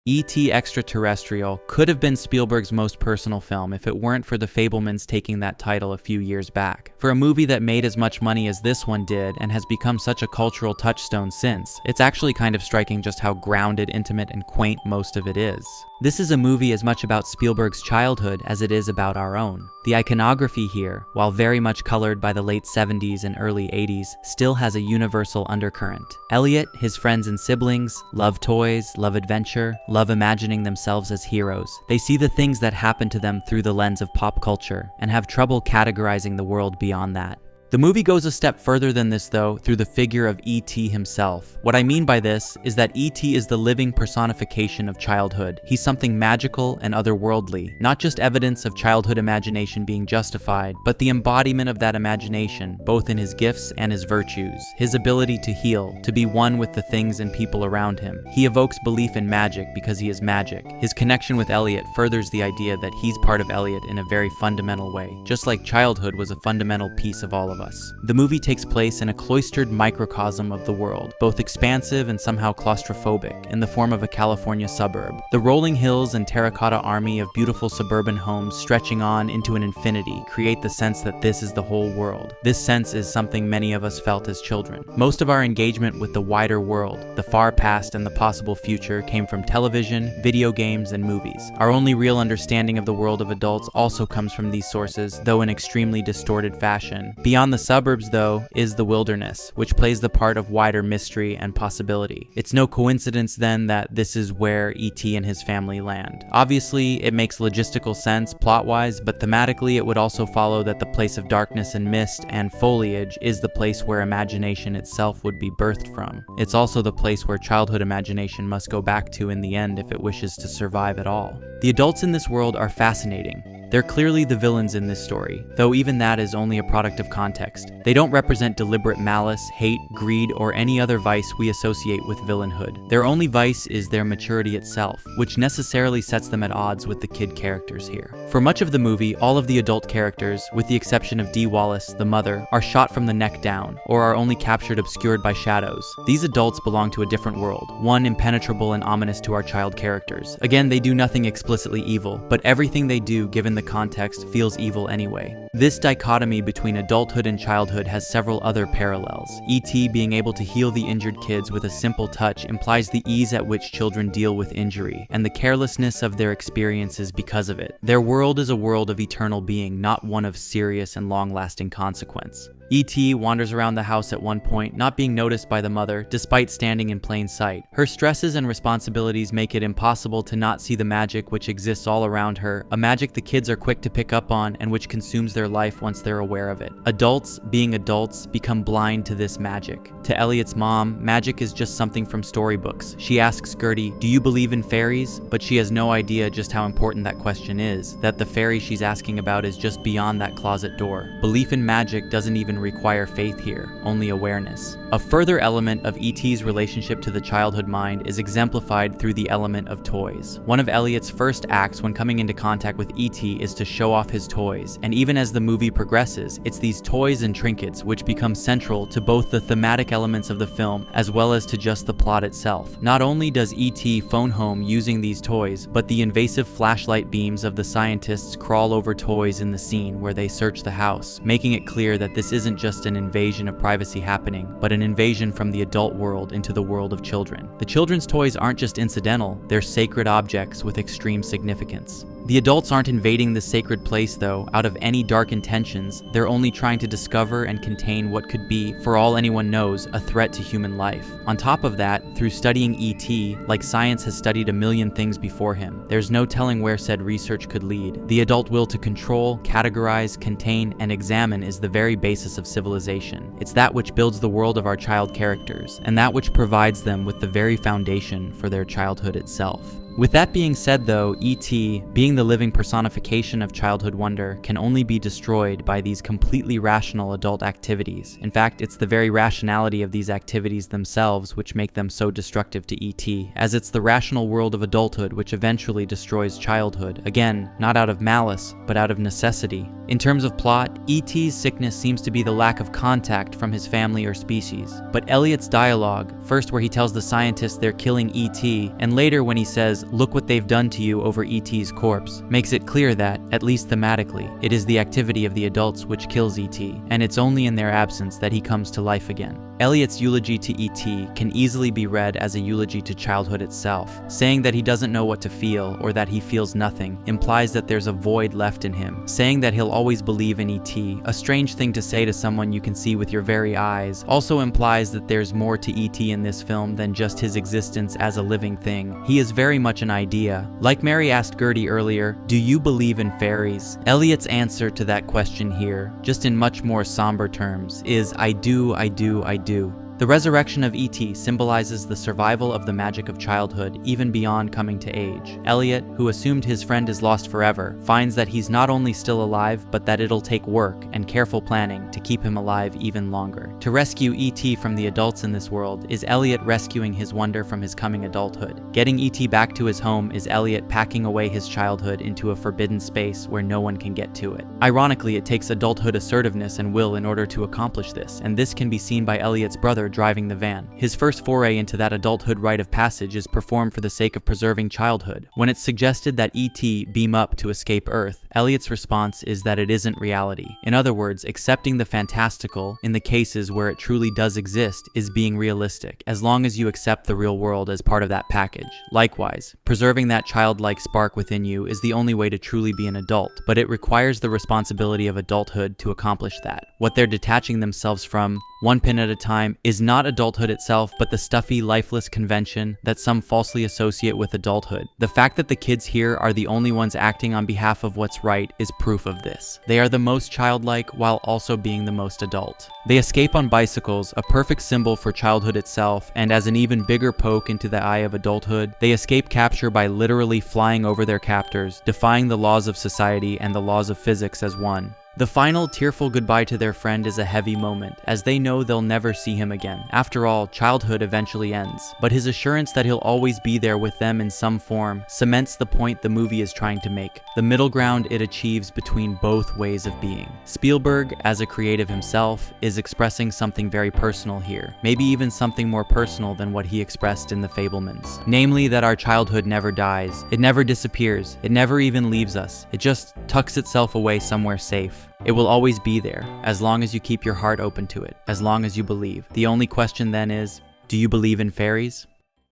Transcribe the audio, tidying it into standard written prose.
E.T. Extraterrestrial could have been Spielberg's most personal film if it weren't for the Fabelmans taking that title a few years back. For a movie that made as much money as this one did and has become such a cultural touchstone since, it's actually kind of striking just how grounded, intimate, and quaint most of it is. This is a movie as much about Spielberg's childhood as it is about our own. The iconography here, while very much colored by the late 70s and early 80s, still has a universal undercurrent. Elliot, his friends and siblings, love toys, love adventure, love imagining themselves as heroes. They see the things that happen to them through the lens of pop culture, and have trouble categorizing the world beyond that. The movie goes a step further than this though, through the figure of E.T. himself. What I mean by this is that E.T. is the living personification of childhood. He's something magical and otherworldly, not just evidence of childhood imagination being justified, but the embodiment of that imagination, both in his gifts and his virtues. His ability to heal, to be one with the things and people around him. He evokes belief in magic because he is magic. His connection with Elliot furthers the idea that he's part of Elliot in a very fundamental way, just like childhood was a fundamental piece of all of us. The movie takes place in a cloistered microcosm of the world, both expansive and somehow claustrophobic, in the form of a California suburb. The rolling hills and terracotta army of beautiful suburban homes stretching on into an infinity create the sense that this is the whole world. This sense is something many of us felt as children. Most of our engagement with the wider world, the far past and the possible future, came from television, video games, and movies. Our only real understanding of the world of adults also comes from these sources, though in extremely distorted fashion. Beyond the suburbs, though, is the wilderness, which plays the part of wider mystery and possibility. It's no coincidence then that this is where E.T. and his family land. Obviously, it makes logistical sense plot-wise, but thematically it would also follow that the place of darkness and mist and foliage is the place where imagination itself would be birthed from. It's also the place where childhood imagination must go back to in the end if it wishes to survive at all. The adults in this world are fascinating. They're clearly the villains in this story, though even that is only a product of context. They don't represent deliberate malice, hate, greed, or any other vice we associate with villainhood. Their only vice is their maturity itself, which necessarily sets them at odds with the kid characters here. For much of the movie, all of the adult characters, with the exception of Dee Wallace, the mother, are shot from the neck down, or are only captured obscured by shadows. These adults belong to a different world, one impenetrable and ominous to our child characters. Again, they do nothing explicitly evil, but everything they do, given the context, feels evil anyway. This dichotomy between adulthood and childhood has several other parallels. E.T. being able to heal the injured kids with a simple touch implies the ease at which children deal with injury, and the carelessness of their experiences because of it. Their world is a world of eternal being, not one of serious and long-lasting consequence. E.T. wanders around the house at one point, not being noticed by the mother, despite standing in plain sight. Her stresses and responsibilities make it impossible to not see the magic which exists all around her, a magic the kids are quick to pick up on and which consumes their life once they're aware of it. Adults, being adults, become blind to this magic. To Elliot's mom, magic is just something from storybooks. She asks Gertie, "Do you believe in fairies?" But she has no idea just how important that question is, that the fairy she's asking about is just beyond that closet door. Belief in magic doesn't even require faith here, only awareness. A further element of E.T.'s relationship to the childhood mind is exemplified through the element of toys. One of Elliot's first acts when coming into contact with E.T. is to show off his toys, and even as the movie progresses, it's these toys and trinkets which become central to both the thematic elements of the film as well as to just the plot itself. Not only does E.T. phone home using these toys, but the invasive flashlight beams of the scientists crawl over toys in the scene where they search the house, making it clear that this isn't just an invasion of privacy happening, but an invasion from the adult world into the world of children. The children's toys aren't just incidental, they're sacred objects with extreme significance. The adults aren't invading the sacred place though, out of any dark intentions. They're only trying to discover and contain what could be, for all anyone knows, a threat to human life. On top of that, through studying E.T., like science has studied a million things before him, there's no telling where said research could lead. The adult will to control, categorize, contain, and examine is the very basis of civilization. It's that which builds the world of our child characters, and that which provides them with the very foundation for their childhood itself. With that being said though, E.T., being the living personification of childhood wonder, can only be destroyed by these completely rational adult activities. In fact, it's the very rationality of these activities themselves which make them so destructive to E.T., as it's the rational world of adulthood which eventually destroys childhood, again, not out of malice, but out of necessity. In terms of plot, E.T.'s sickness seems to be the lack of contact from his family or species. But Elliot's dialogue, first where he tells the scientists they're killing E.T., and later when he says, "Look what they've done to you" over E.T.'s corpse, makes it clear that, at least thematically, it is the activity of the adults which kills E.T., and it's only in their absence that he comes to life again. Elliot's eulogy to E.T. can easily be read as a eulogy to childhood itself. Saying that he doesn't know what to feel, or that he feels nothing, implies that there's a void left in him. Saying that he'll always believe in E.T., a strange thing to say to someone you can see with your very eyes, also implies that there's more to E.T. in this film than just his existence as a living thing. He is very much an idea. Like Mary asked Gertie earlier, "Do you believe in fairies?" Elliot's answer to that question here, just in much more somber terms, is "I do, I do, I do." The resurrection of E.T. symbolizes the survival of the magic of childhood, even beyond coming to age. Elliot, who assumed his friend is lost forever, finds that he's not only still alive, but that it'll take work and careful planning to keep him alive even longer. To rescue E.T. from the adults in this world is Elliot rescuing his wonder from his coming adulthood. Getting E.T. back to his home is Elliot packing away his childhood into a forbidden space where no one can get to it. Ironically, it takes adulthood assertiveness and will in order to accomplish this, and this can be seen by Elliot's brother driving the van. His first foray into that adulthood rite of passage is performed for the sake of preserving childhood. When it's suggested that E.T. beam up to escape Earth, Elliot's response is that it isn't reality. In other words, accepting the fantastical in the cases where it truly does exist is being realistic, as long as you accept the real world as part of that package. Likewise, preserving that childlike spark within you is the only way to truly be an adult, but it requires the responsibility of adulthood to accomplish that. What they're detaching themselves from, one pin at a time, is not adulthood itself, but the stuffy, lifeless convention that some falsely associate with adulthood. The fact that the kids here are the only ones acting on behalf of what's right is proof of this. They are the most childlike while also being the most adult. They escape on bicycles, a perfect symbol for childhood itself, and as an even bigger poke into the eye of adulthood, they escape capture by literally flying over their captors, defying the laws of society and the laws of physics as one. The final tearful goodbye to their friend is a heavy moment, as they know they'll never see him again. After all, childhood eventually ends, but his assurance that he'll always be there with them in some form cements the point the movie is trying to make, the middle ground it achieves between both ways of being. Spielberg, as a creative himself, is expressing something very personal here, maybe even something more personal than what he expressed in The Fabelmans. Namely that our childhood never dies, it never disappears, it never even leaves us, it just tucks itself away somewhere safe. It will always be there, as long as you keep your heart open to it, as long as you believe. The only question then is, do you believe in fairies?